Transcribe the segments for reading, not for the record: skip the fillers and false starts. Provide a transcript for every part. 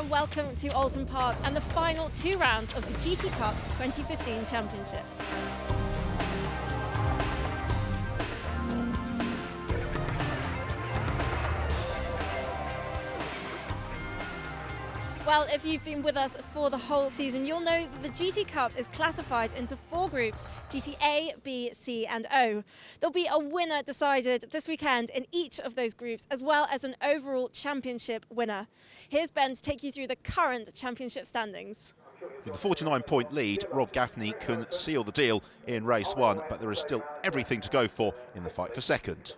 and welcome to Oulton Park and the final two rounds of the GT Cup 2015 Championship. Well, if you've been with us for the whole season, you'll know that the GT Cup is classified into four groups, GT A, B, C and O. There'll be a winner decided this weekend in each of those groups, as well as an overall championship winner. Here's Ben to take you through the current championship standings. With a 49-point lead, Rob Gaffney can seal the deal in race one, but there is still everything to go for in the fight for second.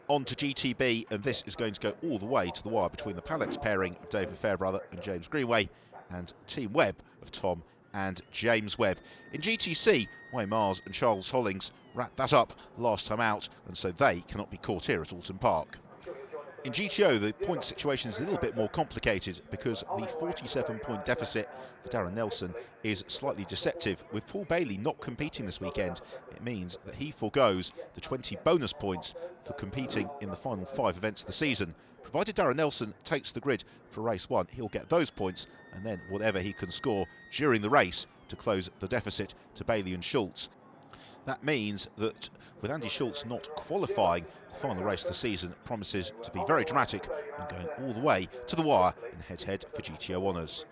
On to GTB, and this is going to go all the way to the wire between the Palex pairing of David Fairbrother and James Greenway and Team Webb of Tom and James Webb. In GTC, Wayne Mars and Charles Hollings wrapped that up last time out, and so they cannot be caught here at Oulton Park. In GTO, the point situation is a little bit more complicated because the 47-point deficit for Darren Nelson is slightly deceptive. With Paul Bailey not competing this weekend, it means that he forgoes the 20 bonus points for competing in the final 5 events of the season. Provided Darren Nelson takes the grid for race 1, he'll get those points and then whatever he can score during the race to close the deficit to Bailey and Schultz. That means that with Andy Schultz not qualifying, the final race of the season promises to be very dramatic and going all the way to the wire in head-to-head for GTO honours.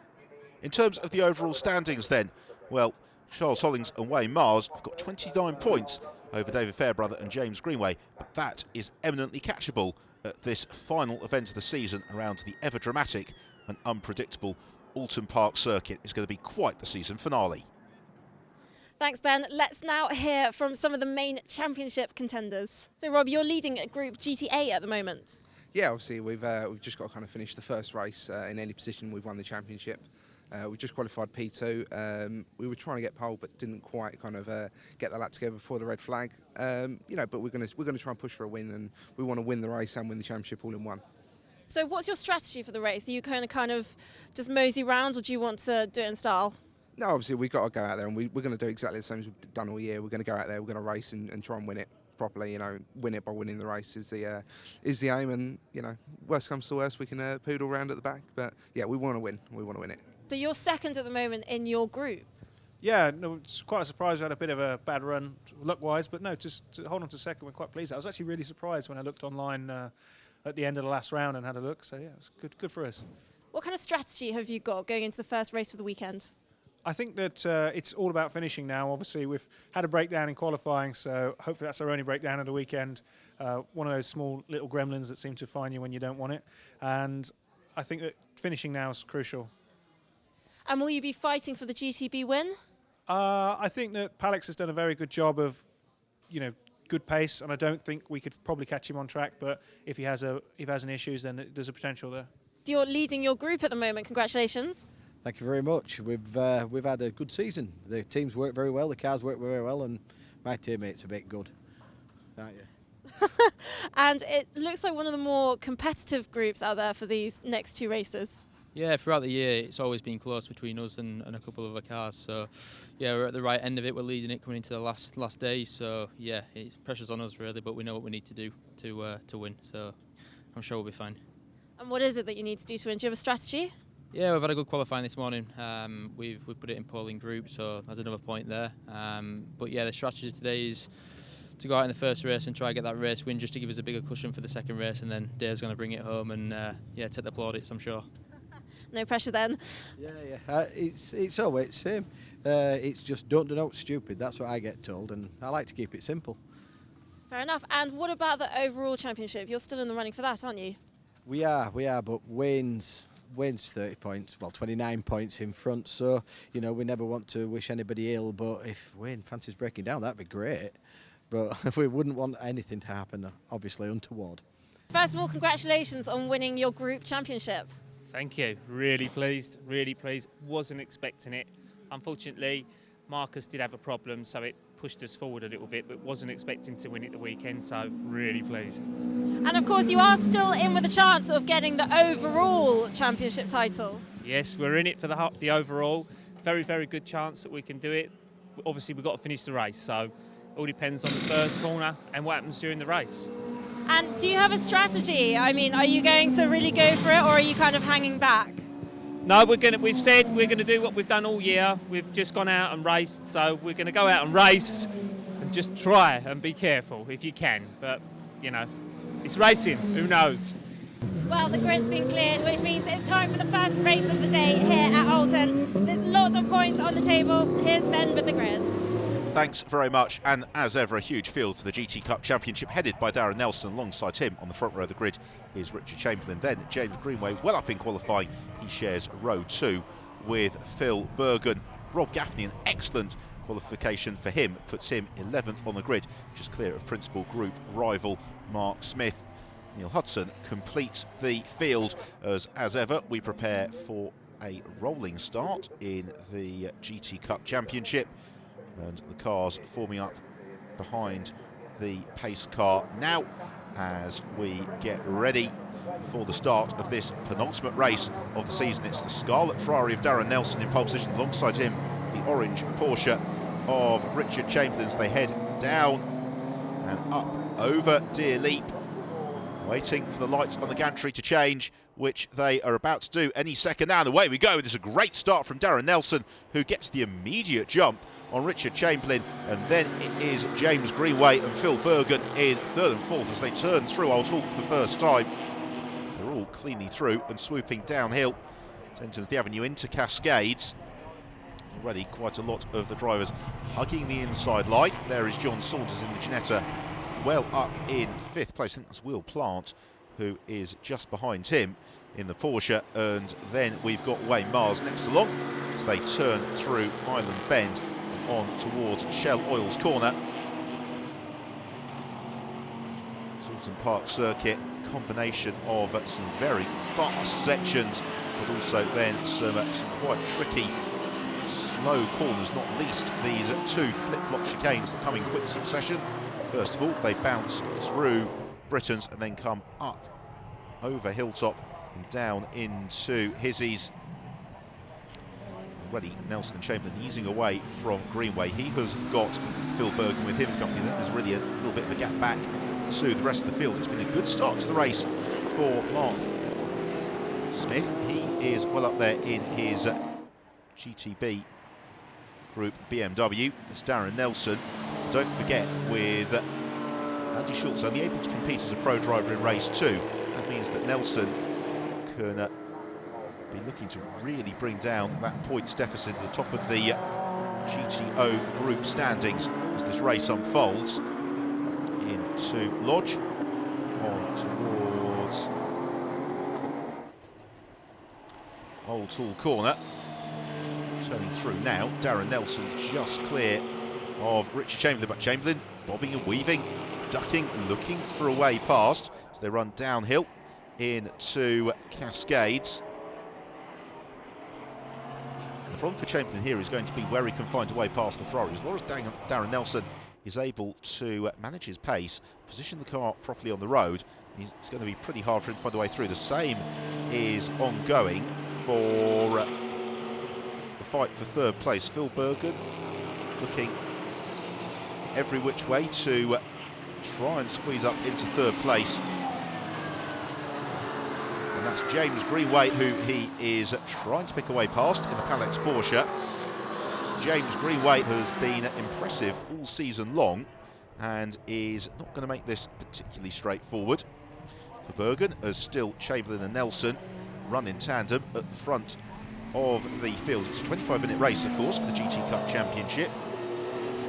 In terms of the overall standings then, well, Charles Hollings and Wayne Mars have got 29 points over David Fairbrother and James Greenway, but that is eminently catchable at this final event of the season around the ever-dramatic and unpredictable Oulton Park circuit. It's going to be quite the season finale. Thanks, Ben. Let's now hear from some of the main championship contenders. So, Rob, you're leading Group GTA at the moment. Yeah, obviously we've just got to kind of finish the first race in any position. We've won the championship. We just qualified P2. We were trying to get pole, but didn't quite kind of get the lap together before the red flag. But we're going to try and push for a win, and we want to win the race and win the championship all in one. So, what's your strategy for the race? Are you kind of just mosey round, or do you want to do it in style? No, obviously we've got to go out there and we're going to do exactly the same as we've done all year. We're going to go out there, we're going to race and try and win it properly. Win it by winning the race is the aim. And worst comes to worst, we can poodle around at the back. But yeah, we want to win. We want to win it. So you're second at the moment in your group. Yeah, no, it's quite a surprise. We had a bit of a bad run luck-wise, but no, just to hold on to second, we're quite pleased. I was actually really surprised when I looked online at the end of the last round and had a look. So yeah, it's good for us. What kind of strategy have you got going into the first race of the weekend? I think that it's all about finishing now. Obviously, we've had a breakdown in qualifying, so hopefully that's our only breakdown of the weekend. One of those small little gremlins that seem to find you when you don't want it. And I think that finishing now is crucial. And will you be fighting for the GTB win? I think that Palex has done a very good job of, good pace, and I don't think we could probably catch him on track. But if he has any issues, then there's a potential there. You're leading your group at the moment. Congratulations. Thank you very much. We've had a good season. The teams work very well, the cars work very well, and my teammates are a bit good, aren't you? And it looks like one of the more competitive groups out there for these next two races. Yeah, throughout the year it's always been close between us and a couple of other cars. So yeah, we're at the right end of it. We're leading it coming into the last day. So yeah, pressure's on us really, but we know what we need to do to win. So I'm sure we'll be fine. And what is it that you need to do to win? Do you have a strategy? Yeah, we've had a good qualifying this morning. We've put it in polling group, so there's another point there. But yeah, the strategy today is to go out in the first race and try and get that race win, just to give us a bigger cushion for the second race, and then Dave's going to bring it home and take the plaudits, I'm sure. No pressure then. Yeah. It's always the same. It's just don't do nothing stupid. That's what I get told, and I like to keep it simple. Fair enough. And what about the overall championship? You're still in the running for that, aren't you? We are, but Wayne's 30 points, 29 points in front, so we never want to wish anybody ill, but if Wayne fancies breaking down, that'd be great, but we wouldn't want anything to happen, obviously, untoward. First of all, congratulations on winning your group championship. Thank you. Really pleased. Wasn't expecting it. Unfortunately, Marcus did have a problem, so it pushed us forward a little bit, but wasn't expecting to win it the weekend, so really pleased. And of course, you are still in with a chance of getting the overall championship title. Yes, we're in it for the overall. Very, very good chance that we can do it. Obviously, we've got to finish the race, so it all depends on the first corner and what happens during the race. And do you have a strategy? I mean, are you going to really go for it, or are you kind of hanging back? No, we've said we're gonna do what we've done all year. We've just gone out and raced, so we're gonna go out and race and just try and be careful if you can. But you know, it's racing. Who knows? Well, the grid's been cleared, which means it's time for the first race of the day here at Oulton. There's lots of points on the table. Here's Ben with the grid. Thanks very much, and as ever, a huge field for the GT Cup Championship, headed by Darren Nelson. Alongside him on the front row of the grid is Richard Chamberlain. Then James Greenway, well up in qualifying. He shares row 2 with Phil Bergen. Rob Gaffney, an excellent qualification for him, puts him 11th on the grid, just clear of principal group rival Mark Smith. Neil Hudson completes the field. As ever, we prepare for a rolling start in the GT Cup Championship, and the cars forming up behind the pace car now as we get ready for the start of this penultimate race of the season. It's the Scarlet Ferrari of Darren Nelson in pole position, alongside him the orange Porsche of Richard Chamberlain. They head down and up over Deer Leap, waiting for the lights on the gantry to change, which they are about to do any second now. And away we go. There's a great start from Darren Nelson, who gets the immediate jump on Richard Chamberlain, and then it is James Greenway and Phil Bergen in third and fourth as they turn through Oulton for the first time. They're all cleanly through and swooping downhill. It enters the avenue into Cascades. Already quite a lot of the drivers hugging the inside line. There is John Saunders in the Ginetta, well up in 5th place. I think that's Will Plant, who is just behind him in the Porsche, and then we've got Wayne Mars next along as they turn through Island Bend and on towards Shell Oil's corner. Oulton Park circuit, combination of some very fast sections, but also then some quite tricky slow corners, not least these 2 flip-flop chicanes that come in quick succession. First of all, they bounce through Britons and then come up over Hilltop and down into Hizzies. Already Nelson and Chamberlain easing away from Greenway. He has got Phil Bergen with him for company. There's really a little bit of a gap back to the rest of the field. It's been a good start to the race for Mark Smith. He is well up there in his GTB Group BMW. It's Darren Nelson. Don't forget, with Andy Schultz only able to compete as a pro driver in race 2, that means that Nelson can be looking to really bring down that points deficit at the top of the GTO group standings as this race unfolds. Into Lodge, on towards Old Tool Corner. Turning through now, Darren Nelson just clear of Richard Chamberlain, but Chamberlain bobbing and weaving, ducking, looking for a way past as they run downhill into Cascades. The problem for Chamberlain here is going to be where he can find a way past the Ferrari. As long as Darren Nelson is able to manage his pace, position the car properly on the road, it's going to be pretty hard for him to find a way through. The same is ongoing for the fight for third place. Phil Bergen looking every which way to try and squeeze up into third place. And that's James Greenway, who he is trying to pick a way past in the Palex Porsche. James Greenway has been impressive all season long and is not going to make this particularly straightforward. For Bergen, as still Chamberlain and Nelson run in tandem at the front of the field. It's a 25-minute race, of course, for the GT Cup Championship.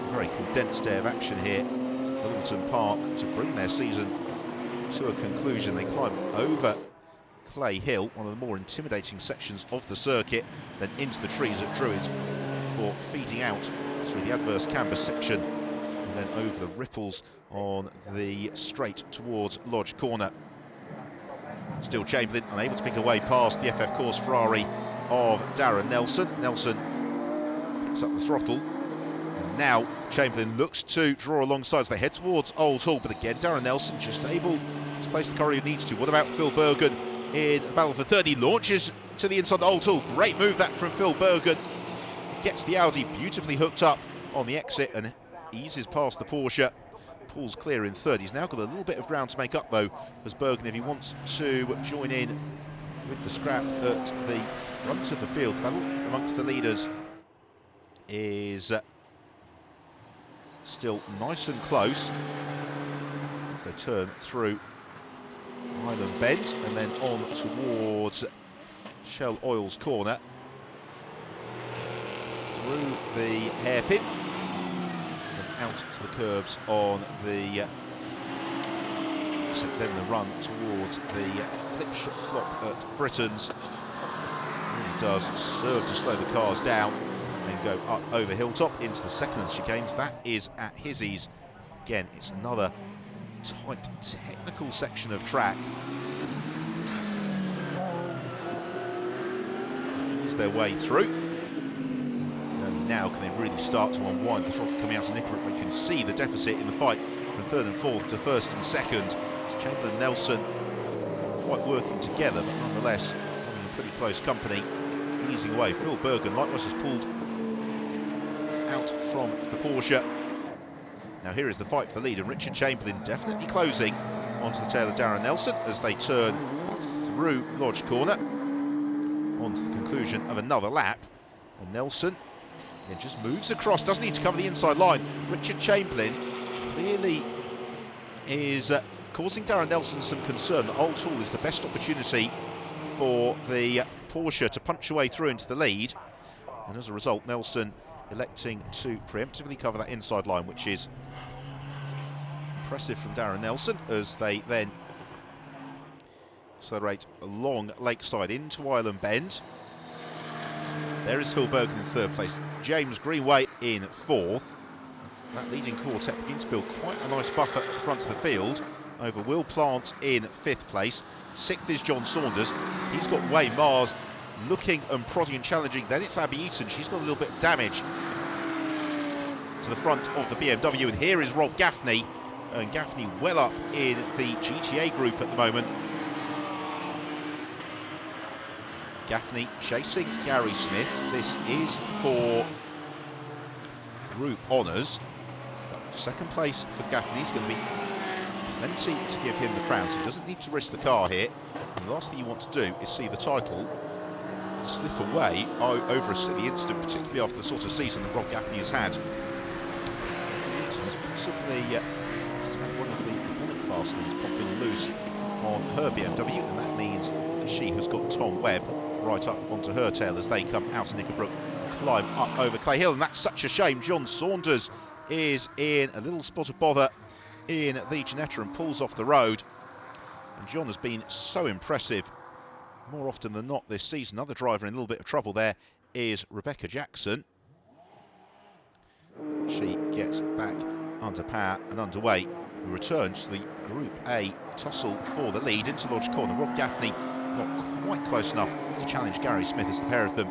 A very condensed day of action here at Oulton Park to bring their season to a conclusion. They climb over Clay Hill, one of the more intimidating sections of the circuit, then into the trees at Druids for feeding out through the adverse camber section and then over the ripples on the straight towards Lodge Corner. Still Chamberlain unable to pick a way past the FF Course Ferrari of Darren Nelson. Nelson picks up the throttle, and now Chamberlain looks to draw alongside as they head towards Old Hall, but again Darren Nelson just able to place the car he needs to. What about Phil Bergen in the battle for third? He launches to the inside of Old Hall. Great move that from Phil Bergen. Gets the Audi beautifully hooked up on the exit and eases past the Porsche pulls clear in third. He's now got a little bit of ground to make up though, as Bergen, if he wants to join in with the scrap at the front of the field. Battle amongst the leaders is still nice and close as they turn through Island Bend and then on towards Shell Oil's corner, through the hairpin and out to the curbs on the then the run towards the flip-flop at Britain's. Really does serve to slow the cars down and go up over Hilltop into the second of the chicanes. That is at Hizzies. Again, it's another tight technical section of track. Ease their way through. And only now can they really start to unwind the throttle coming out of Nickelbrook. We can see the deficit in the fight from third and fourth to first and second. It's Chamberlain and Nelson quite working together, but nonetheless having pretty close company, easing away. Phil Bergen likewise has pulled out from the Porsche. Now here is the fight for the lead, and Richard Chamberlain definitely closing onto the tail of Darren Nelson as they turn through Lodge Corner onto the conclusion of another lap. And Nelson then just moves across, doesn't need to cover the inside line. Richard Chamberlain clearly is causing Darren Nelson some concern that Oulton is the best opportunity for the Porsche to punch away through into the lead, and as a result Nelson electing to preemptively cover that inside line, which is impressive from Darren Nelson as they then accelerate along Lakeside into Island Bend. There is Phil Bergen in third place, James Greenway in fourth. That leading quartet begins to build quite a nice buffer at the front of the field over Will Plant in fifth place. Sixth is John Saunders. He's got Wayne Mars looking and prodding and challenging. Then it's Abby Eaton. She's got a little bit of damage to the front of the BMW. And here is Rob Gaffney. And Gaffney well up in the GTA group at the moment. Gaffney chasing Gary Smith. This is for group honours. Second place for Gaffney is going to be plenty to give him the crown, so he doesn't need to risk the car here. And the last thing you want to do is see the title slip away over a silly incident, particularly after the sort of season that Rob Gaffney has had. He's possibly had one of the bonnet fastenings popping loose on her BMW, and that means that she has got Tom Webb right up onto her tail as they come out of Nickelbrook and climb up over Clay Hill, and that's such a shame. John Saunders is in a little spot of bother in the Ginetta and pulls off the road. And John has been so impressive more often than not this season. Another driver in a little bit of trouble there is Rebecca Jackson. She gets back under power and underway. We return to the Group A tussle for the lead into Lodge Corner. Rob Gaffney not quite close enough to challenge Gary Smith as the pair of them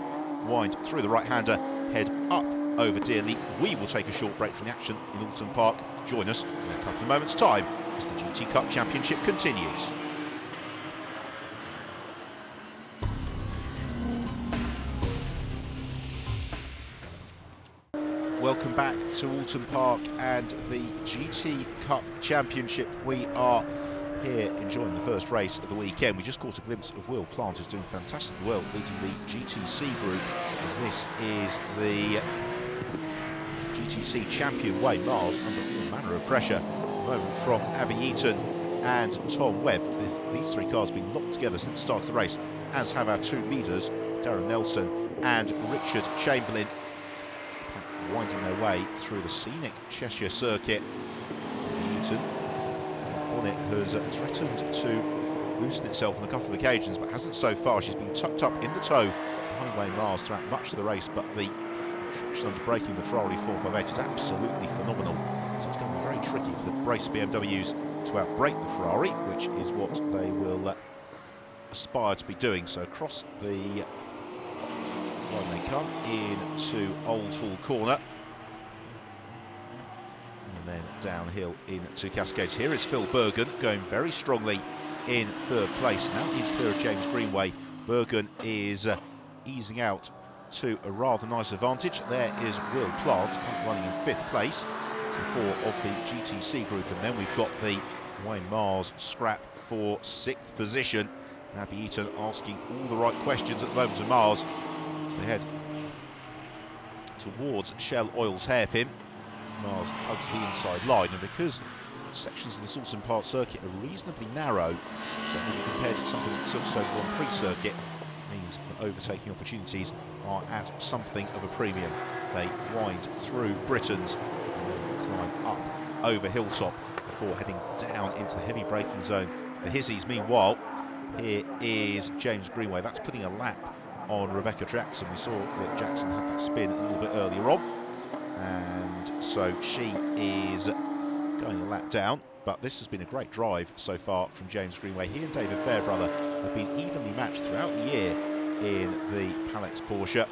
wind through the right-hander, head up over Deerleak. We will take a short break from the action in Oulton Park. Join us in a couple of moments' time as the GT Cup Championship continues. Welcome back to Oulton Park and the GT Cup Championship. We are here enjoying the first race of the weekend. We just caught a glimpse of Will Plant, who's doing fantastic well, leading the GTC group, as this is the GTC champion Wayne Mars under all manner of pressure at the moment from Abby Eaton and Tom Webb. These three cars have been locked together since the start of the race, as have our two leaders, Darren Nelson and Richard Chamberlain, winding their way through the scenic Cheshire circuit. Newton on it has threatened to loosen itself on a couple of occasions, but hasn't so far. She's been tucked up in the toe behind Wayne Mars throughout much of the race, but the traction under braking the Ferrari 458 is absolutely phenomenal. So it's going to be very tricky for the Brace BMWs to outbrake the Ferrari, which is what they will aspire to be doing. So across the when they come into Oulton Corner and then downhill into Cascades. Here is Phil Bergen going very strongly in third place. Now he's clear of James Greenway. Bergen is easing out to a rather nice advantage. There is Will Plant running in fifth place. 4 of the GTC group, and then we've got the Wayne Mars scrap for 6th position. Abby Eaton asking all the right questions at the moment to Mars as they head towards Shell Oil's hairpin. Mars hugs the inside line, and because sections of the Oulton Park circuit are reasonably narrow, certainly compared to something that Silverstone Grand Prix circuit, means that overtaking opportunities are at something of a premium. They wind through Britons and then climb up over Hilltop before heading down into the heavy braking zone. The Hizzies, meanwhile, here is James Greenway. That's putting a lap on Rebecca Jackson. We saw that Jackson had that spin a little bit earlier on, and so she is going a lap down. But this has been a great drive so far from James Greenway. He and David Fairbrother have been evenly matched throughout the year in the Palex Porsche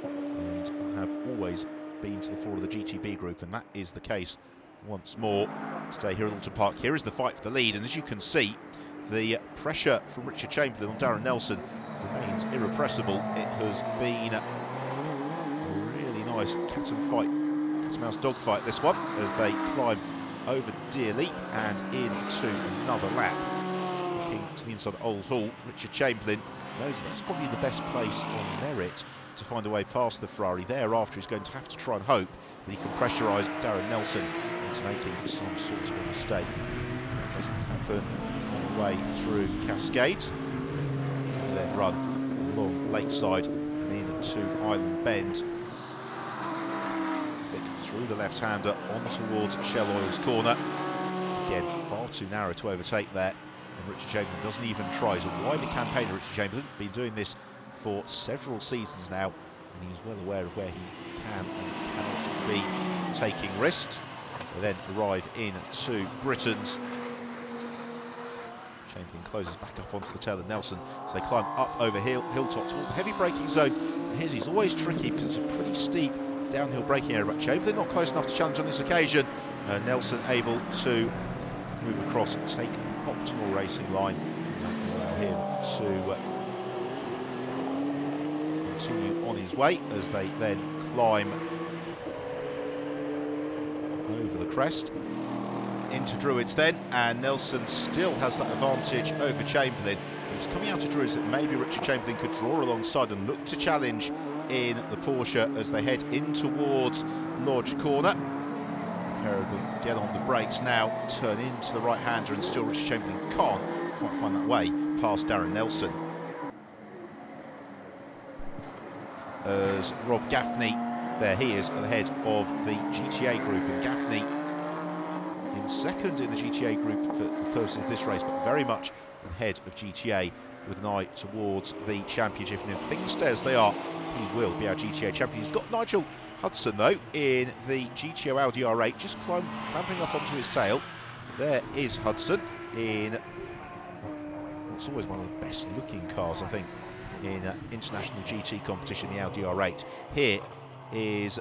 and have always been to the fore of the GTB group, and that is the case once more. Stay here at Oulton Park. Here is the fight for the lead, and as you can see, the pressure from Richard Chamberlain on Darren Nelson remains irrepressible. It has been a really nice cat and mouse dog fight, this one, as they climb over Deer Leap and into another lap. Looking to the inside of Old Hall, Richard Chamberlain knows that's probably the best place on merit to find a way past the Ferrari. Thereafter, he's going to have to try and hope that he can pressurise Darren Nelson into making some sort of a mistake. That doesn't happen on the way through Cascades. And then run along Lakeside and into Island Bend. Flick through the left-hander on towards Shell Oil's corner. Again, far too narrow to overtake there. And Richard Chamberlain doesn't even try. He's a wider campaigner, Richard Chamberlain. Been doing this for several seasons now, and he's well aware of where he can and cannot be taking risks. They then arrive into Britons. Chamberlain closes back up onto the tail of Nelson as they climb up over Hilltop towards the heavy braking zone. And he's always tricky because it's a pretty steep downhill braking area, but Chamberlain not close enough to challenge on this occasion. Nelson able to move across and take the optimal racing line and allow him to continue on his way as they then climb over the crest into Druids then, and Nelson still has that advantage over Chamberlain. It's coming out to Druids that maybe Richard Chamberlain could draw alongside and look to challenge in the Porsche as they head in towards Lodge Corner. A pair of them get on the brakes now, turn into the right-hander, and still Richard Chamberlain can't quite find that way past Darren Nelson. As Rob Gaffney, there he is at the head of the GTA group, and Gaffney in second in the GTA group for the purposes of this race, but very much ahead of GTA with an eye towards the championship. And if things stay as they are, he will be our GTA champion. He's got Nigel Hudson though in the GTO Audi R8, just clamping up onto his tail. There is Hudson in what's always one of the best looking cars, I think, in international GT competition, the Audi R8. Here is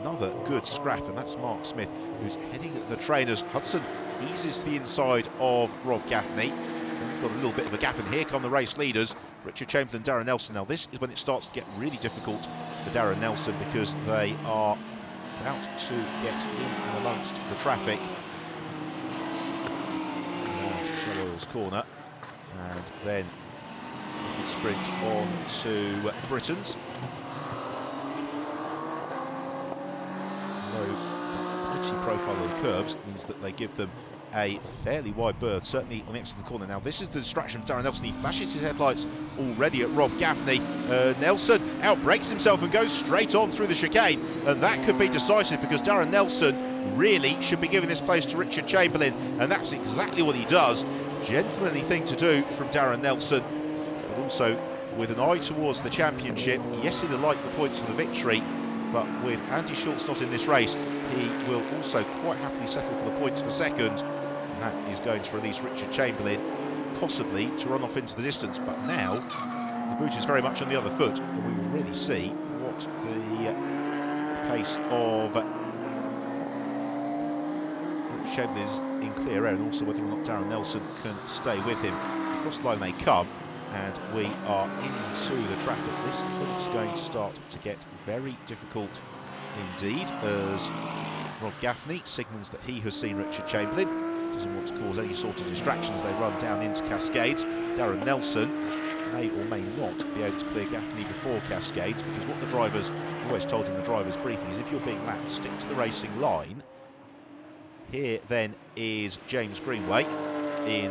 another good scrap, and that's Mark Smith, who's heading at the trainers. Hudson eases to the inside of Rob Gaffney. We've got a little bit of a gap, and here come the race leaders, Richard Chamberlain, Darren Nelson. Now this is when it starts to get really difficult for Darren Nelson, because they are about to get in and amongst the traffic. Shell Oil's corner, and then sprint on to Britons. Low pitchy profile of the curbs means that they give them a fairly wide berth, certainly on the exit of the corner. Now this is the distraction from Darren Nelson. He flashes his headlights already at Rob Gaffney. Nelson outbrakes himself and goes straight on through the chicane, and that could be decisive, because Darren Nelson really should be giving this place to Richard Chamberlain, and that's exactly what he does. Gentlemanly thing to do from Darren Nelson, but also with an eye towards the championship. Yes, he'd like the points for the victory, but with Andy Schultz not in this race, he will also quite happily settle for the points for second, and that is going to release Richard Chamberlain, possibly to run off into the distance. But now the boot is very much on the other foot, and we will really see what the pace of Richard Chamberlain is in clear air, and also whether or not Darren Nelson can stay with him. Across the line they come, and we are into the traffic. This is when it's going to start to get very difficult indeed, as Rob Gaffney signals that he has seen Richard Chamberlain. Doesn't want to cause any sort of distraction as they run down into Cascades. Darren Nelson may or may not be able to clear Gaffney before Cascades, because what the drivers always told in the drivers' briefing is if you're being lapped, stick to the racing line. Here then is James Greenway in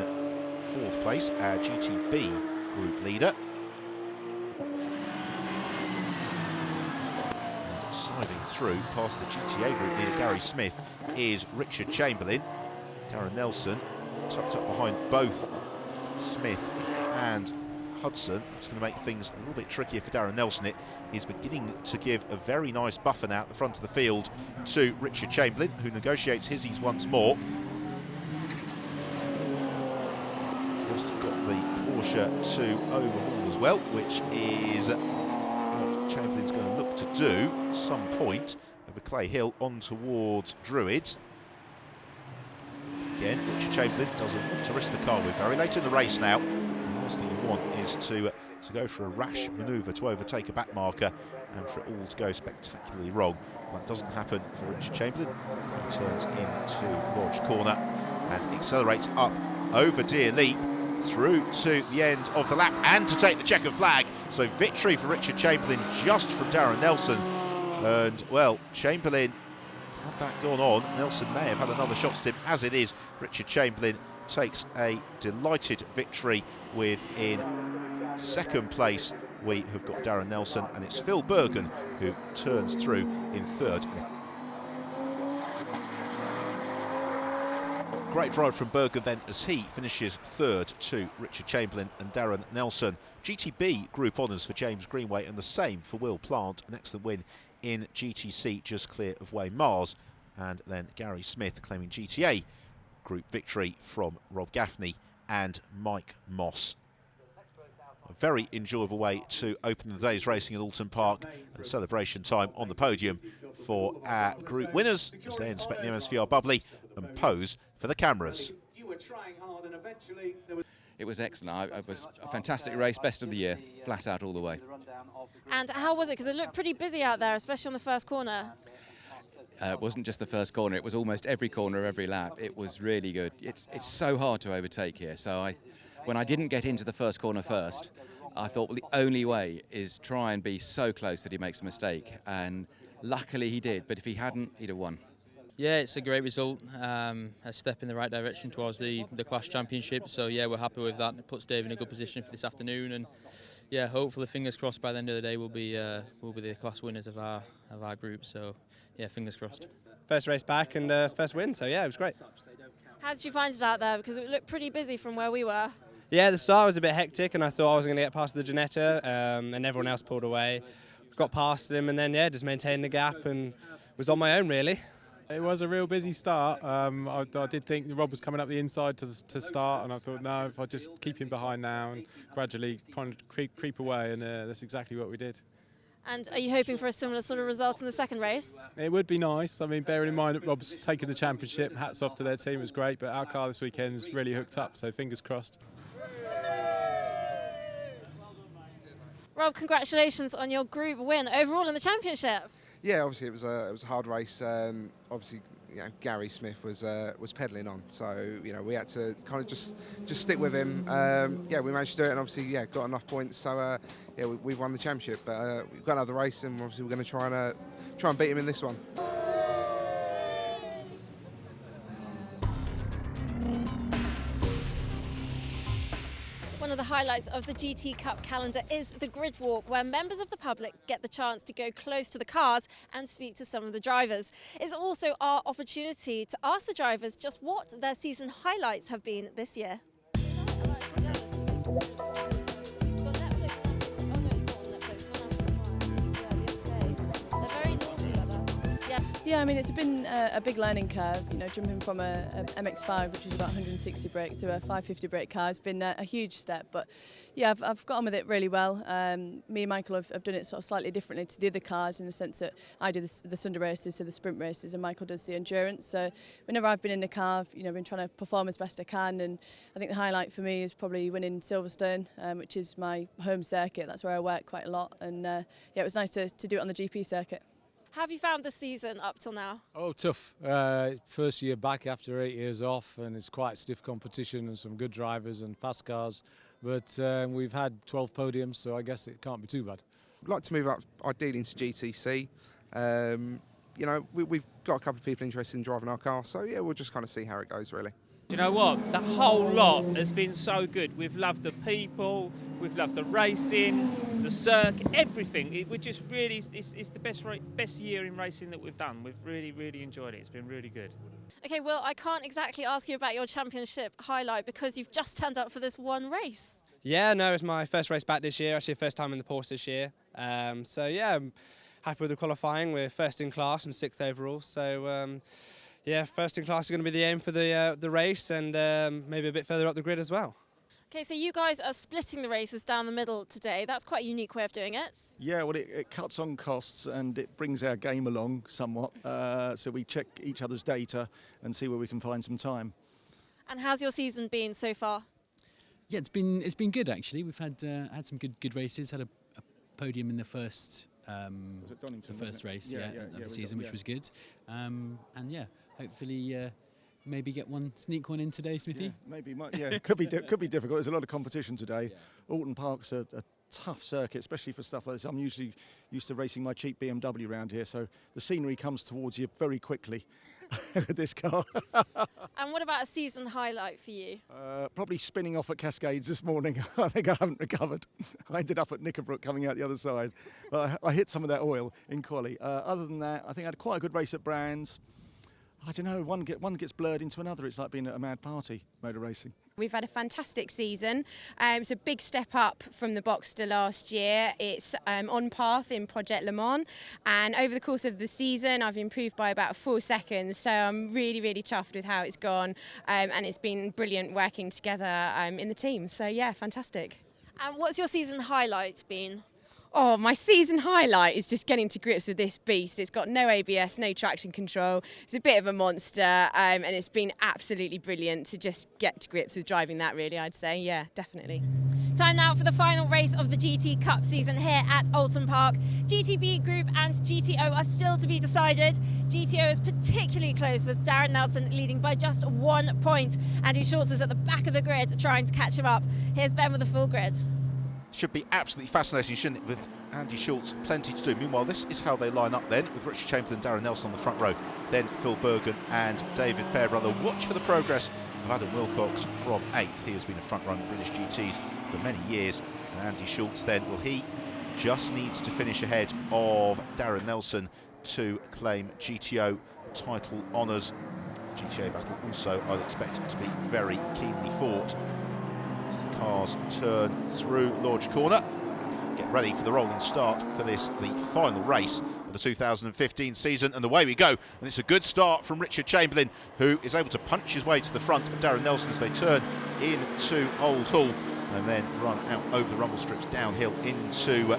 4th place, our GTB group leader. And sliding through past the GTA group leader Gary Smith is Richard Chamberlain. Darren Nelson tucked up behind both Smith and Hudson. That's going to make things a little bit trickier for Darren Nelson. It is beginning to give a very nice buffer now at the front of the field to Richard Chamberlain, who negotiates his once more. Just got the Porsche to overhaul as well, which is what Chamberlain's going to look to do at some point over Clay Hill on towards Druids. Again, Richard Chamberlain doesn't want to risk the car. We're very late in the race now. The last thing you want is to go for a rash manoeuvre to overtake a back marker and for it all to go spectacularly wrong. That doesn't happen for Richard Chamberlain. He turns into Lodge Corner and accelerates up over Deer Leap through to the end of the lap and to take the checkered flag. So victory for Richard Chamberlain just from Darren Nelson. And, well, Chamberlain, had that gone on, Nelson may have had another shot at him. As it is, Richard Chamberlain takes a delighted victory with in 2nd place. We have got Darren Nelson, and it's Phil Bergen who turns through in 3rd. Great drive from Bergen then as he finishes 3rd to Richard Chamberlain and Darren Nelson. GTB group honours for James Greenway and the same for Will Plant. An excellent win in GTC just clear of Wayne Mars, and then Gary Smith claiming GTA group victory from Rob Gaffney and Mike Moss. A very enjoyable way to open the day's racing at Oulton Park, and celebration time on the podium for our group winners as they inspect the MSVR bubbly and pose for the cameras. It was excellent. It was a fantastic race, best of the year, flat out all the way. And how was it? Because it looked pretty busy out there, especially on the first corner. It wasn't just the first corner, it was almost every corner of every lap. It was really good. It's so hard to overtake here. So when I didn't get into the first corner first, I thought, well, the only way is try and be so close that he makes a mistake. And luckily he did, but if he hadn't, he'd have won. Yeah, it's a great result, a step in the right direction towards the Clash Championship. So yeah, we're happy with that. It puts Dave in a good position for this afternoon, and yeah, hopefully, fingers crossed, by the end of the day we'll be the class winners of our group. So yeah, fingers crossed. First race back and first win, so yeah, it was great. How did you find it out there? Because it looked pretty busy from where we were. Yeah, the start was a bit hectic, and I thought I was going to get past the Janetta, and everyone else pulled away. Got past him, and then yeah, just maintained the gap and was on my own really. It was a real busy start. I did think Rob was coming up the inside to start, and I thought, no, if I just keep him behind now and gradually kind of creep away, and that's exactly what we did. And are you hoping for a similar sort of result in the second race? It would be nice. I mean, bearing in mind that Rob's taken the championship, hats off to their team, it was great, but our car this weekend's really hooked up, so fingers crossed. Rob, congratulations on your group win overall in the championship. Yeah, obviously it was a hard race. Obviously, you know, Gary Smith was pedalling on, so you know we had to kind of just stick with him. Yeah, we managed to do it, and obviously got enough points. So yeah, we've won the championship. But we've got another race, and obviously we're going to try and beat him in this one. One of the highlights of the GT Cup calendar is the grid walk, where members of the public get the chance to go close to the cars and speak to some of the drivers. It's also our opportunity to ask the drivers just what their season highlights have been this year. Yeah, I mean, it's been a big learning curve, you know, jumping from a MX-5, which is about 160 brake, to a 550 brake car has been a huge step. But yeah, I've got on with it really well. Me and Michael have done it sort of slightly differently to the other cars, in the sense that I do the Sunday races, so the sprint races, and Michael does the endurance. So whenever I've been in the car, you know, I've been trying to perform as best I can. And I think the highlight for me is probably winning Silverstone, which is my home circuit. That's where I work quite a lot. And yeah, it was nice to do it on the GP circuit. How have you found the season up till now? Oh, tough. First year back after 8 years off, and it's quite stiff competition and some good drivers and fast cars. But we've had 12 podiums, so I guess it can't be too bad. I'd like to move up, ideally, into GTC. You know, we've got a couple of people interested in driving our car, so yeah, we'll just kind of see how it goes, really. Do you know what? The whole lot has been so good. We've loved the people, we've loved the racing, the circuit, everything. We're just really, it's the best year in racing that we've done. We've really enjoyed it. It's been really good. Okay, Will, I can't exactly ask you about your championship highlight because you've just turned up for this one race. Yeah, no, it's my first race back this year, actually first time in the Porsche this year. So yeah, I'm happy with the qualifying. We're first in class and 6th overall. So yeah, first in class is going to be the aim for the race, and maybe a bit further up the grid as well. Okay, so you guys are splitting the races down the middle today. That's quite a unique way of doing it. Yeah, well, it cuts on costs and it brings our game along somewhat. So we check each other's data and see where we can find some time. And how's your season been so far? Yeah, it's been good actually. We've had some good races. Had a podium in the first race of the season, which was good. And yeah, hopefully maybe sneak one in today, Smithy. Yeah, maybe. It could be difficult. There's a lot of competition today. Yeah. Oulton Park's a tough circuit, especially for stuff like this. I'm usually used to racing my cheap BMW around here, so the scenery comes towards you very quickly with this car. And what about a season highlight for you? Probably spinning off at Cascades this morning. I think I haven't recovered. I ended up at Knickerbrook coming out the other side. But I hit some of that oil in quali. Other than that, I think I had quite a good race at Brands. I don't know, one gets blurred into another. It's like being at a mad party, motor racing. We've had a fantastic season. It's a big step up from the Boxster last year. It's on path in Project Le Mans, and over the course of the season I've improved by about 4 seconds, so I'm really chuffed with how it's gone, and it's been brilliant working together in the team, so yeah, fantastic. And what's your season highlight been? Oh, my season highlight is just getting to grips with this beast. It's got no ABS, no traction control. It's a bit of a monster, and it's been absolutely brilliant to just get to grips with driving that, really, I'd say. Yeah, definitely. Time now for the final race of the GT Cup season here at Oulton Park. GTB Group and GTO are still to be decided. GTO is particularly close, with Darren Nelson leading by just 1 point. Andy Schultz is at the back of the grid trying to catch him up. Here's Ben with the full grid. Should be absolutely fascinating, shouldn't it, with Andy Schultz, plenty to do. Meanwhile, this is how they line up then, with Richard Chamberlain, Darren Nelson on the front row, then Phil Bergen and David Fairbrother. Watch for the progress of Adam Wilcox from 8th. He has been a front runner in British GTs for many years. And Andy Schultz then, well, he just needs to finish ahead of Darren Nelson to claim GTO title honours. The GTA battle also, I'd expect, to be very keenly fought. As the cars turn through Lodge Corner, get ready for the rolling start for this, the final race of the 2015 season, and away we go. And it's a good start from Richard Chamberlain, who is able to punch his way to the front of Darren Nelson as they turn into Old Hall and then run out over the rumble strips downhill into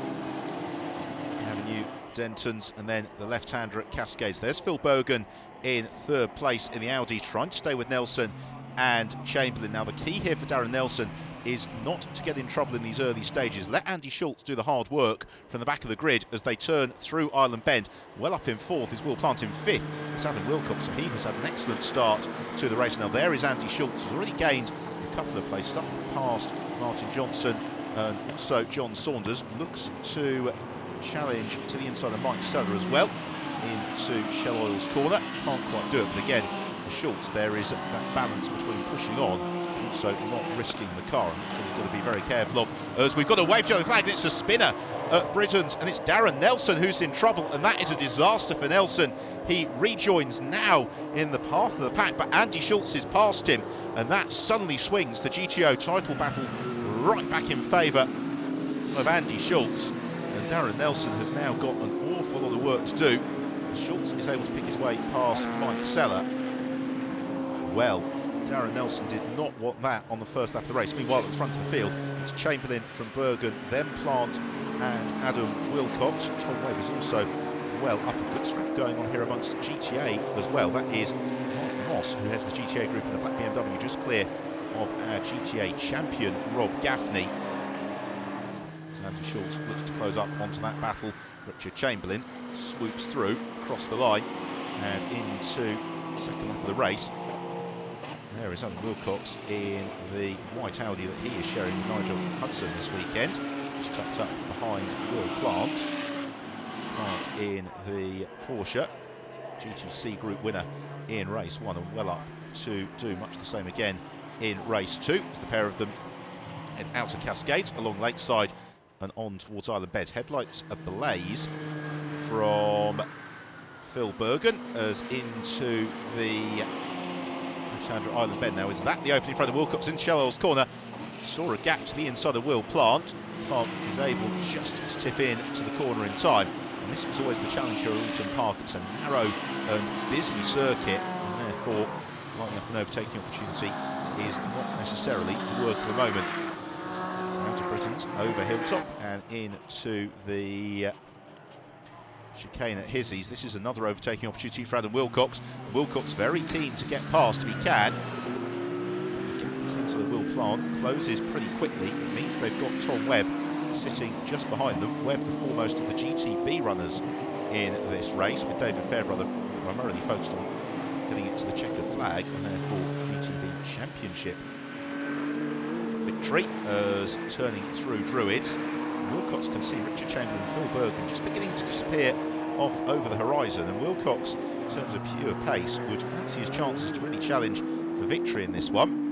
Avenue Dentons, and then the left-hander at Cascades. There's Phil Bergen in 3rd place in the Audi, trying to stay with Nelson and Chamberlain. Now the key here for Darren Nelson is not to get in trouble in these early stages. Let Andy Schultz do the hard work from the back of the grid as they turn through Island Bend. Well up in 4th is Will Plant in 5th. It's Adam Wilcox, so he has had an excellent start to the race. Now there is Andy Schultz, who's already gained a couple of places, up past Martin Johnson and also John Saunders. Looks to challenge to the inside of Mike Seller as well into Shell Oil's corner. Can't quite do it, but again, for Schultz there is that balance between pushing on and also not risking the car, and that's what he's got to be very careful of. As we've got a wave yellow flag, and it's a spinner at Britain's, and it's Darren Nelson who's in trouble, and that is a disaster for Nelson. He rejoins now in the path of the pack, but Andy Schultz is past him, and that suddenly swings the GTO title battle right back in favour of Andy Schultz. And Darren Nelson has now got an awful lot of work to do. Schultz is able to pick his way past Mike Seller. Well, Darren Nelson did not want that on the first lap of the race. Meanwhile, at the front of the field, it's Chamberlain from Bergen, then Plant and Adam Wilcox. Tom Webb is also well up. A good script going on here amongst GTA as well. That is Mark Moss, who has the GTA group in the black BMW, just clear of our GTA champion Rob Gaffney. So Andy Schultz looks to close up onto that battle. Richard Chamberlain swoops through, across the line, and into the second lap of the race. There is Adam Wilcox in the white Audi that he is sharing with Nigel Hudson this weekend. Just tucked up behind Will Plant. Plant in the Porsche, GTC Group winner in race 1, and well up to do much the same again in race 2, as the pair of them head out of Cascades along Lakeside and on towards Island Bed. Headlights ablaze from Phil Bergen as into the Chandra Island Bend. Now, is that the opening front of Wilcox in Shell's corner? Saw a gap to the inside of Will Plant. Plant is able just to tip in to the corner in time. And this is always the challenge here at Oulton Park. It's a narrow and busy circuit, and therefore lining up an overtaking opportunity is not necessarily the work of the moment. So out of Britain's over Hilltop and into the chicane at Hizzies. This is another overtaking opportunity for Adam Wilcox. Wilcox very keen to get past if he can. Into the Will Plant, closes pretty quickly. It means they've got Tom Webb sitting just behind them. Webb, the foremost of the GTB runners in this race, with David Fairbrother primarily focused on getting it to the checkered flag, and therefore GTB Championship victory as turning through Druids. Wilcox can see Richard Chamberlain and Phil Bergen just beginning to disappear off over the horizon, and Wilcox, in terms of pure pace, would fancy his chances to really challenge for victory in this one.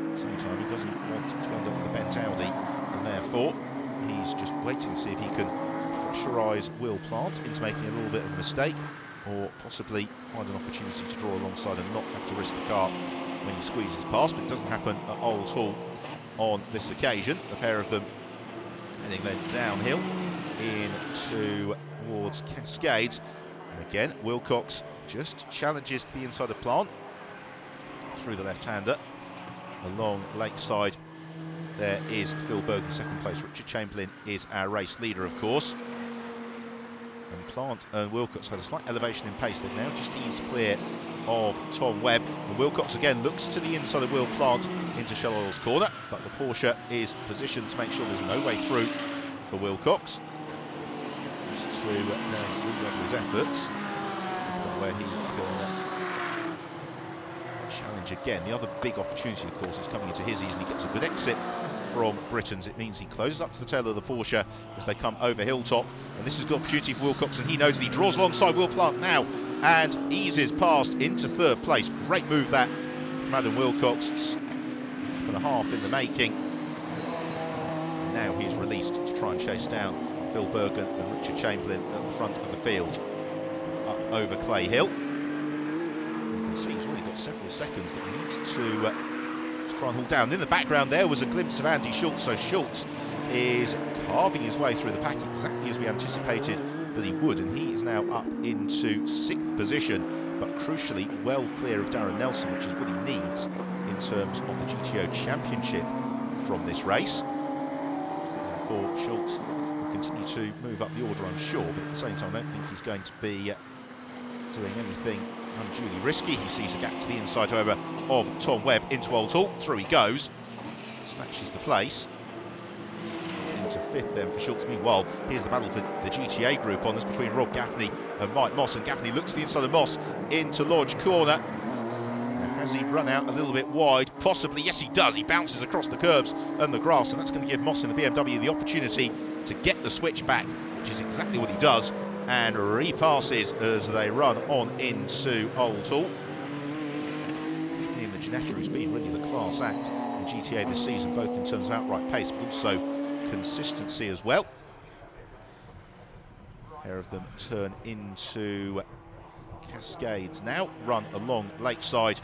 At the same time, he doesn't want to end up with a bent Audi, and therefore he's just waiting to see if he can pressurise Will Plant into making a little bit of a mistake, or possibly find an opportunity to draw alongside and not have to risk the car when he squeezes past. But it doesn't happen at Oulton on this occasion. The pair of them heading then downhill in towards Cascades, and again Wilcox just challenges to the inside of Plant through the left-hander along Lakeside. There is Phil Bergen second place. Richard Chamberlain is our race leader, of course, and Plant and Wilcox had a slight elevation in pace. They've now just eased clear of Tom Webb, and Wilcox again looks to the inside of Will Plant into Shell Oil's corner, but the Porsche is positioned to make sure there's no way through for Wilcox. Just to redouble his efforts, where he can challenge again. The other big opportunity, of course, is coming into Hizzies, and he gets a good exit from Britain's. It means he closes up to the tail of the Porsche as they come over Hilltop, and this is a good opportunity for Wilcox, and he knows that he draws alongside Will Plant now and eases past into third place. Great move that from Adam Wilcox. Lap and a half in the making. Now he's released to try and chase down Phil Bergen and Richard Chamberlain at the front of the field. Up over Clay Hill. You can see he's already got several seconds that he needs to try and haul down. In the background there was a glimpse of Andy Schultz, so Schultz is carving his way through the pack exactly as we anticipated that he would, and he is now up into 6th position, but crucially well clear of Darren Nelson, which is what he needs in terms of the GTO Championship from this race. Therefore, Schultz will continue to move up the order, I'm sure, but at the same time I don't think he's going to be doing anything unduly risky. He sees a gap to the inside, however, of Tom Webb into Oulton. Through he goes, snatches the place. Into 5th then for Schultz. Meanwhile, here's the battle for the GTA Group on this between Rob Gaffney and Mike Moss, and Gaffney looks to the inside of Moss into Lodge Corner. Now, has he run out a little bit wide? Possibly, yes he does. He bounces across the curbs and the grass, and that's going to give Moss in the BMW the opportunity to get the switch back, which is exactly what he does, and repasses as they run on into Oulton. Gaffney and the Ginetta, who's been really the class act in GTA this season, both in terms of outright pace, but also consistency as well. A pair of them turn into Cascades now, run along Lakeside.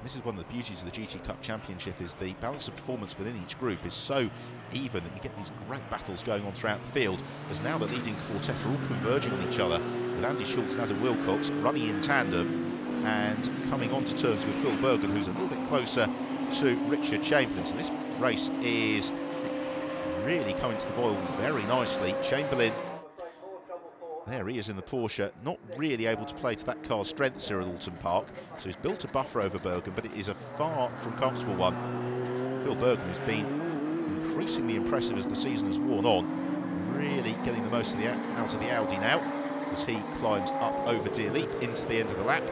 This is one of the beauties of the GT Cup Championship, is the balance of performance within each group is so even that you get these great battles going on throughout the field, as now the leading quartet are all converging on each other, with Andy Schultz and Adam Wilcox running in tandem and coming on to terms with Phil Bergen, who's a little bit closer to Richard Chamberlain. So this race is really coming to the boil very nicely. Chamberlain, there he is in the Porsche, not really able to play to that car's strengths here at Oulton Park, so he's built a buffer over Bergen, but it is a far from comfortable one. Phil Bergen has been increasingly impressive as the season has worn on. Really getting the most of out of the Audi now as he climbs up over Deer Leap into the end of the lap.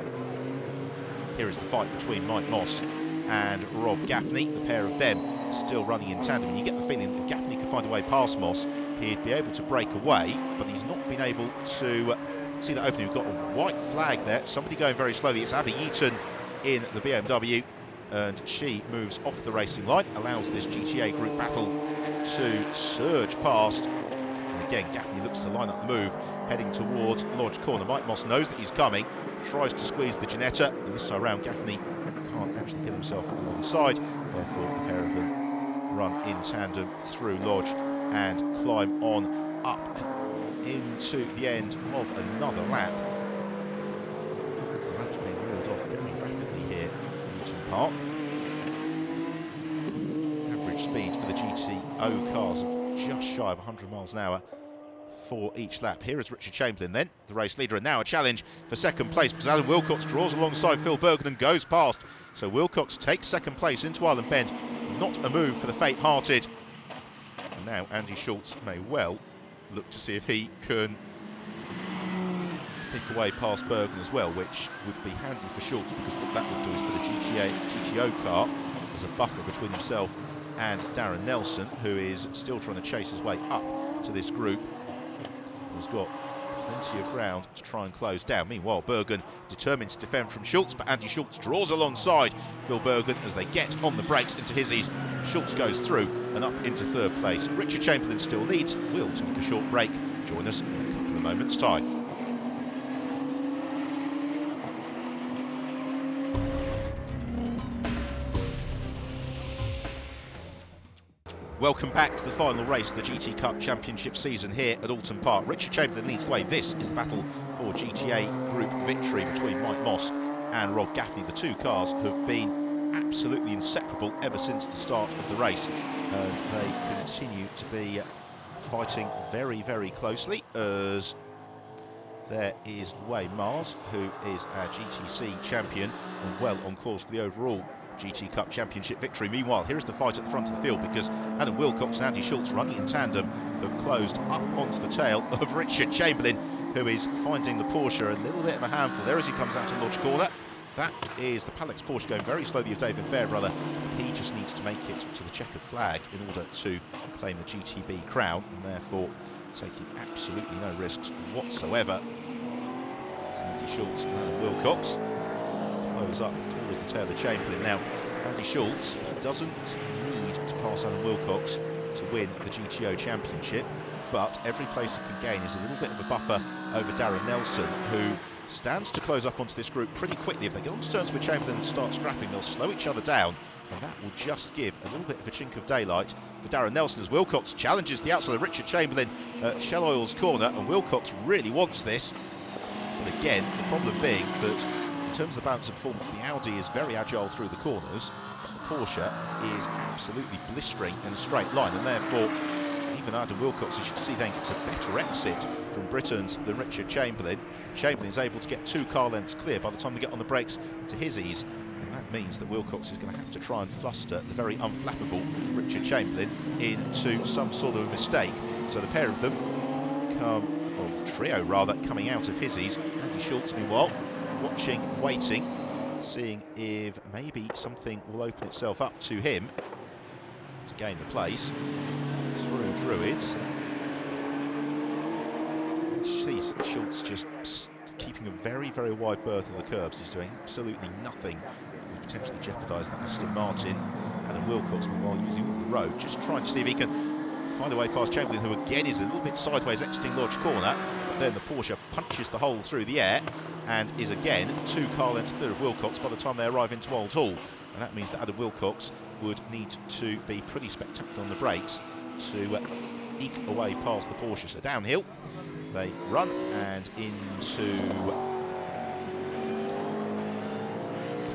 Here is the fight between Mike Moss and Rob Gaffney, the pair of them still running in tandem. And you get the feeling that if Gaffney could find a way past Moss, he'd be able to break away, but he's not been able to see that opening. We've got a white flag there, somebody going very slowly. It's Abby Eaton in the BMW, and she moves off the racing line, allows this GTA group battle to surge past. And again, Gaffney looks to line up the move, heading towards Lodge Corner. Mike Moss knows that he's coming, tries to squeeze the Ginetta, and this time around Gaffney can't actually get himself alongside. Therefore, the pair of them run in tandem through Lodge and climb on up into the end of another lap. The lap's being reeled off very rapidly here in Oulton Park. Average speed for the GTO cars of just shy of 100 miles an hour for each lap. Here is Richard Chamberlain then, the race leader, and now a challenge for second place because Alan Wilcox draws alongside Phil Bergen and goes past. So Wilcox takes second place into Island Bend. Not a move for the faint-hearted. And now Andy Schultz may well look to see if he can pick away past Bergen as well, which would be handy for Schultz because what that would do is put a GTO car as a buffer between himself and Darren Nelson, who is still trying to chase his way up to this group. Has got plenty of ground to try and close down. Meanwhile, Bergen determined to defend from Schultz, but Andy Schultz draws alongside Phil Bergen as they get on the brakes into Hizzies. Schultz goes through and up into third place. Richard Chamberlain still leads. We'll take a short break. Join us in a couple of moments' time. Welcome back to the final race of the GT Cup Championship season here at Oulton Park. Richard Chamberlain leads the way. This is the battle for GTA Group victory between Mike Moss and Rob Gaffney. The two cars have been absolutely inseparable ever since the start of the race, and they continue to be fighting very, very closely as there is Wayne Mars, who is our GTC champion and well on course for the overall GT Cup Championship victory. Meanwhile, here's the fight at the front of the field because Adam Wilcox and Andy Schultz, running in tandem, have closed up onto the tail of Richard Chamberlain, who is finding the Porsche a little bit of a handful there as he comes out to Lodge Corner. That is the Palex Porsche going very slowly with David Fairbrother. He just needs to make it to the checkered flag in order to claim the GTB crown, and therefore taking absolutely no risks whatsoever. Andy Schultz and Adam Wilcox close up towards the tail of Chamberlain. Now, Andy Schultz, he doesn't need to pass Alan Wilcox to win the GTO Championship, but every place he can gain is a little bit of a buffer over Darren Nelson, who stands to close up onto this group pretty quickly. If they get onto turns with Chamberlain and start scrapping, they'll slow each other down, and that will just give a little bit of a chink of daylight for Darren Nelson as Wilcox challenges the outside of Richard Chamberlain at Shell Oil's corner, and Wilcox really wants this. But again, the problem being that in terms of the balance of performance, the Audi is very agile through the corners, but the Porsche is absolutely blistering in a straight line, and therefore even Adam Wilcox, as you can see, then gets a better exit from Britons than Richard Chamberlain. Chamberlain is able to get 2 car lengths clear by the time they get on the brakes to Hizzies, and that means that Wilcox is going to have to try and fluster the very unflappable Richard Chamberlain into some sort of a mistake. So the pair of them or the trio rather, coming out of Hizzies. Andy Schultz, meanwhile, watching, waiting, seeing if maybe something will open itself up to him to gain the place through Druids. See Schultz just keeping a very, very wide berth of the curbs. He's doing absolutely nothing to potentially jeopardise that Aston Martin. Adam Wilcox, meanwhile, using all the road, just trying to see if he can find a way past Chamberlain, who again is a little bit sideways exiting Lodge Corner. But then the Porsche punches the hole through the air and is again 2 car lengths clear of Wilcox by the time they arrive into Old Hall. And that means that Adam Wilcox would need to be pretty spectacular on the brakes to eke away past the Porsche. So downhill they run and into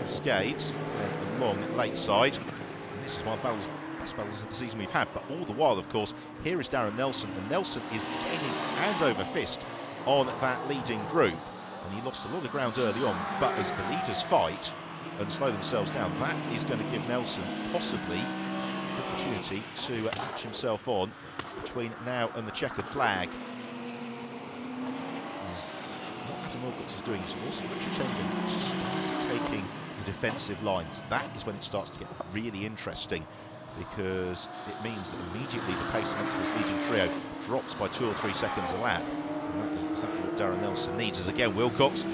Cascades and along Lakeside. And this is one of the best battles of the season we've had. But all the while, of course, here is Darren Nelson, and Nelson is gaining hand over fist on that leading group. And he lost a lot of ground early on, but as the leaders fight and slow themselves down, that is going to give Nelson possibly the opportunity to catch himself on between now and the checkered flag. What Adam Wilcox is doing is forcing Richard Chamberlain to start taking the defensive lines. That is when it starts to get really interesting, because it means that immediately the pace amongst this leading trio drops by 2 or 3 seconds a lap. And that is exactly what Darren Nelson needs. As again, Wilcox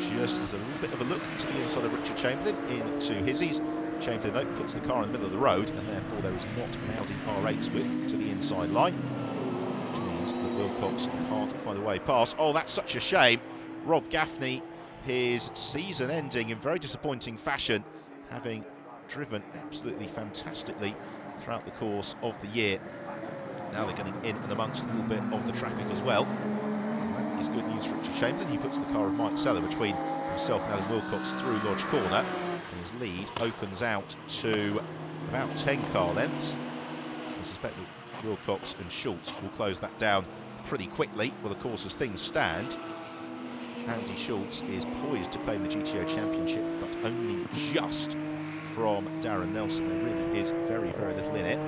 just has a little bit of a look to the inside of Richard Chamberlain into Hizzies. Chamberlain, though, puts the car in the middle of the road, and therefore there is not an Audi R8's width to the inside line, which means that Wilcox can't find a way past. Oh, that's such a shame. Rob Gaffney, his season ending in very disappointing fashion, having driven absolutely fantastically throughout the course of the year. Now they're getting in and amongst a little bit of the traffic as well. And that is good news for Richard Chamberlain. He puts the car of Mike Seller between himself and Adam Wilcox through Lodge Corner. And his lead opens out to about 10 car lengths. I suspect that Wilcox and Schultz will close that down pretty quickly. Well, of course, as things stand, Andy Schultz is poised to claim the GTO Championship, but only just from Darren Nelson. There really is very, very little in it.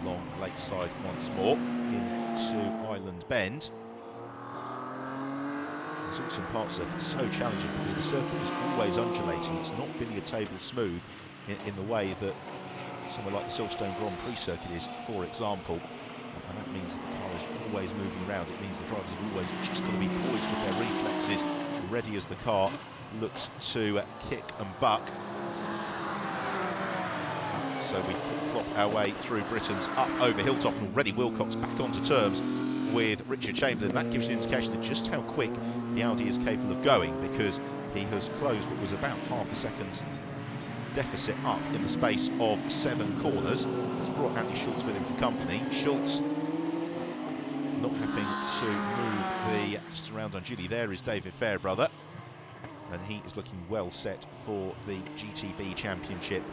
Along Lakeside once more into Island Bend. This Oulton Park circuit is so challenging because the circuit is always undulating. It's not billiard table smooth in the way that somewhere like the Silverstone Grand Prix circuit is, for example. And that means that the car is always moving around. It means the drivers have always just got to be poised with their reflexes, ready as the car looks to kick and buck. So we flip-flop our way through Britain's up over Hilltop, and already Wilcox back onto terms with Richard Chamberlain. That gives you an indication of just how quick the Audi is capable of going, because he has closed what was about half a second's deficit up in the space of 7 corners. Has brought Andy Schultz with him for company. Schultz not having to move the Aston around unduly. There is David Fairbrother, and he is looking well set for the GTB Championship.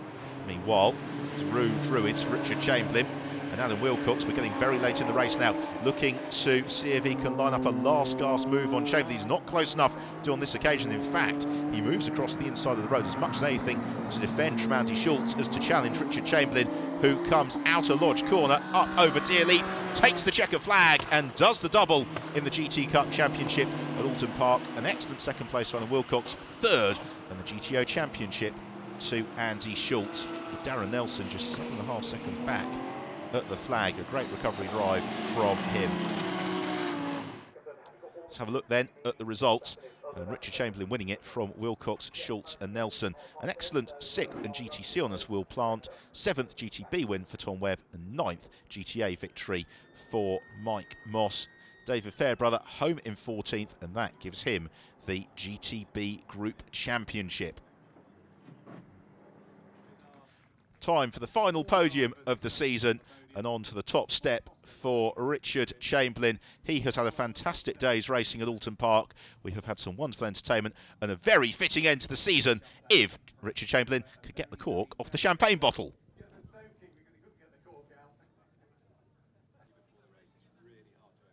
Meanwhile, through Druids, Richard Chamberlain and Adam Wilcox. We're getting very late in the race now, looking to see if he can line up a last gasp move on Chamberlain. He's not close enough to on this occasion. In fact, he moves across the inside of the road as much as anything to defend from Andy Schultz as to challenge Richard Chamberlain, who comes out of Lodge Corner, up over Dearly, takes the checker flag and does the double in the GT Cup Championship at Oulton Park. An excellent second place for Adam Wilcox, third, and the GTO Championship to Andy Schultz. With Darren Nelson just 7.5 seconds back at the flag. A great recovery drive from him. Let's have a look then at the results. Richard Chamberlain winning it from Wilcox, Schultz and Nelson. An excellent 6th and GTC honours will plant. 7th GTB win for Tom Webb, and 9th GTA victory for Mike Moss. David Fairbrother home in 14th, and that gives him the GTB Group Championship. Time for the final podium of the season, and on to the top step for Richard Chamberlain. He has had a fantastic day's racing at Oulton Park. We have had some wonderful entertainment and a very fitting end to the season if Richard Chamberlain could get the cork off the champagne bottle.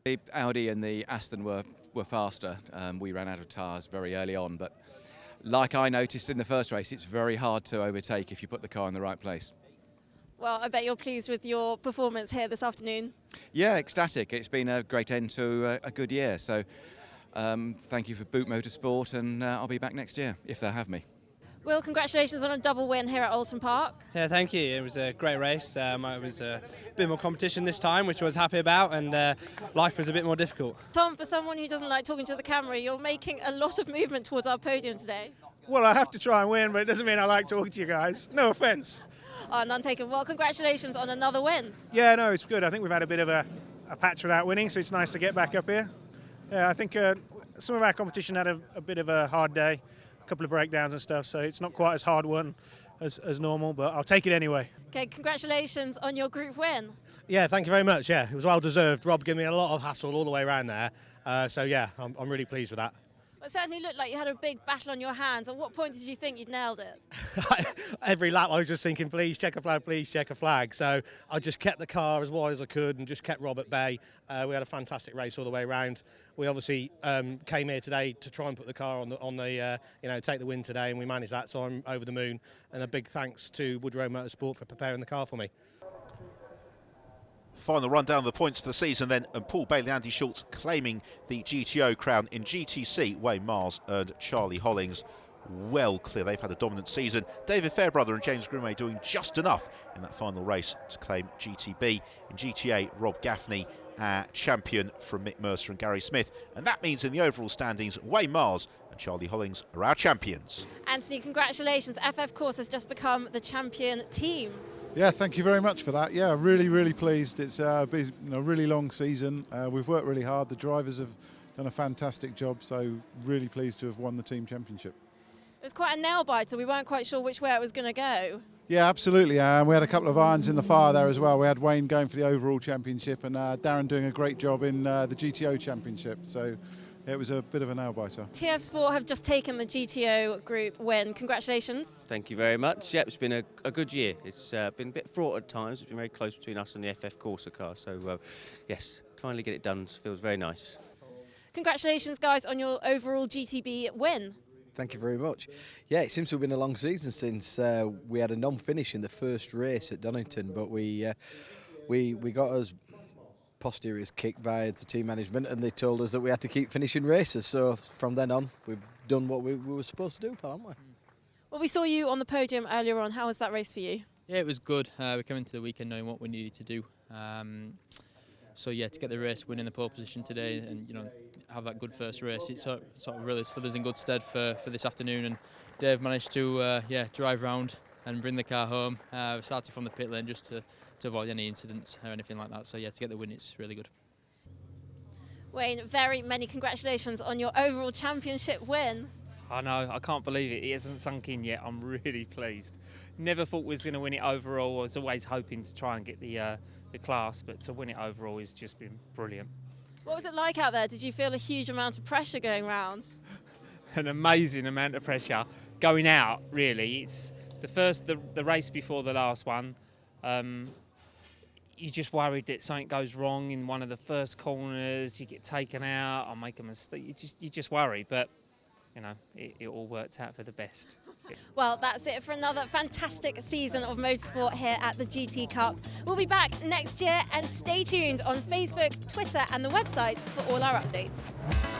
The Audi and the Aston were faster. We ran out of tyres very early on, but like I noticed in the first race, it's very hard to overtake if you put the car in the right place. Well, I bet you're pleased with your performance here this afternoon. Yeah, ecstatic. It's been a great end to a good year. So thank you for Boot Motorsport, and I'll be back next year if they'll have me. Will, congratulations on a double win here at Oulton Park. Yeah, thank you. It was a great race. It was a bit more competition this time, which I was happy about, and life was a bit more difficult. Tom, for someone who doesn't like talking to the camera, you're making a lot of movement towards our podium today. Well, I have to try and win, but it doesn't mean I like talking to you guys. No offence. Oh, none taken. Well, congratulations on another win. Yeah, no, it's good. I think we've had a bit of a patch without winning, so it's nice to get back up here. Yeah, I think some of our competition had a bit of a hard day, a couple of breakdowns and stuff, so it's not quite as hard won as normal, but I'll take it anyway. Okay, congratulations on your group win. Yeah, thank you very much. Yeah, it was well deserved. Rob gave me a lot of hassle all the way around there, so yeah, I'm really pleased with that. It certainly looked like you had a big battle on your hands. At what point did you think you'd nailed it? Every lap I was just thinking, please check a flag, please check a flag. So I just kept the car as wide as I could and just kept Rob at bay. We had a fantastic race all the way around. We obviously came here today to try and put the car on the take the win today, and we managed that, so I'm over the moon. And a big thanks to Woodrow Motorsport for preparing the car for me. Final rundown of the points for the season then, and Paul Bailey and Andy Schultz claiming the GTO crown. In GTC, Wayne Mars and Charlie Hollings well clear. They've had a dominant season. David Fairbrother and James Greenway doing just enough in that final race to claim GTB. In GTA, Rob Gaffney, champion from Mick Mercer and Gary Smith. And that means in the overall standings, Wayne Mars and Charlie Hollings are our champions. Anthony, congratulations. FF Course has just become the champion team. Yeah, thank you very much for that. Yeah, really pleased. It's been a really long season. We've worked really hard. The drivers have done a fantastic job, so really pleased to have won the team championship. It was quite a nail biter. We weren't quite sure which way it was going to go. Yeah, absolutely. We had a couple of irons in the fire there as well. We had Wayne going for the overall championship and Darren doing a great job in the GTO championship. So it was a bit of a nail biter. TF Sport have just taken the GTO group win. Congratulations. Thank you very much. Yeah, it's been a good year. It's been a bit fraught at times. It's been very close between us and the FF Corsa car. So yes, finally get it done. Feels very nice. Congratulations, guys, on your overall GTB win. Thank you very much. Yeah, it seems to have been a long season since we had a non-finish in the first race at Donington, but we got us posteriors kicked by the team management, and they told us that we had to keep finishing races. So from then on, we've done what we were supposed to do, haven't we? Well, we saw you on the podium earlier on. How was that race for you? Yeah, it was good. We came into the weekend knowing what we needed to do. So yeah, to get the race win in the pole position today, and have that good first race, it sort of really stood us in good stead for this afternoon. And Dave managed to drive round and bring the car home. We started from the pit lane just to avoid any incidents or anything like that. So yeah, to get the win, it's really good. Wayne, very many congratulations on your overall championship win. I know, I can't believe it. It hasn't sunk in yet. I'm really pleased. Never thought we was going to win it overall. I was always hoping to try and get the class, but to win it overall has just been brilliant. What was it like out there? Did you feel a huge amount of pressure going round? An amazing amount of pressure going out, really. It's the race before the last one. You're just worried that something goes wrong in one of the first corners, you get taken out, I'll make a mistake. You just worry, but it all worked out for the best. Well, that's it for another fantastic season of motorsport here at the GT Cup. We'll be back next year, and stay tuned on Facebook, Twitter and the website for all our updates.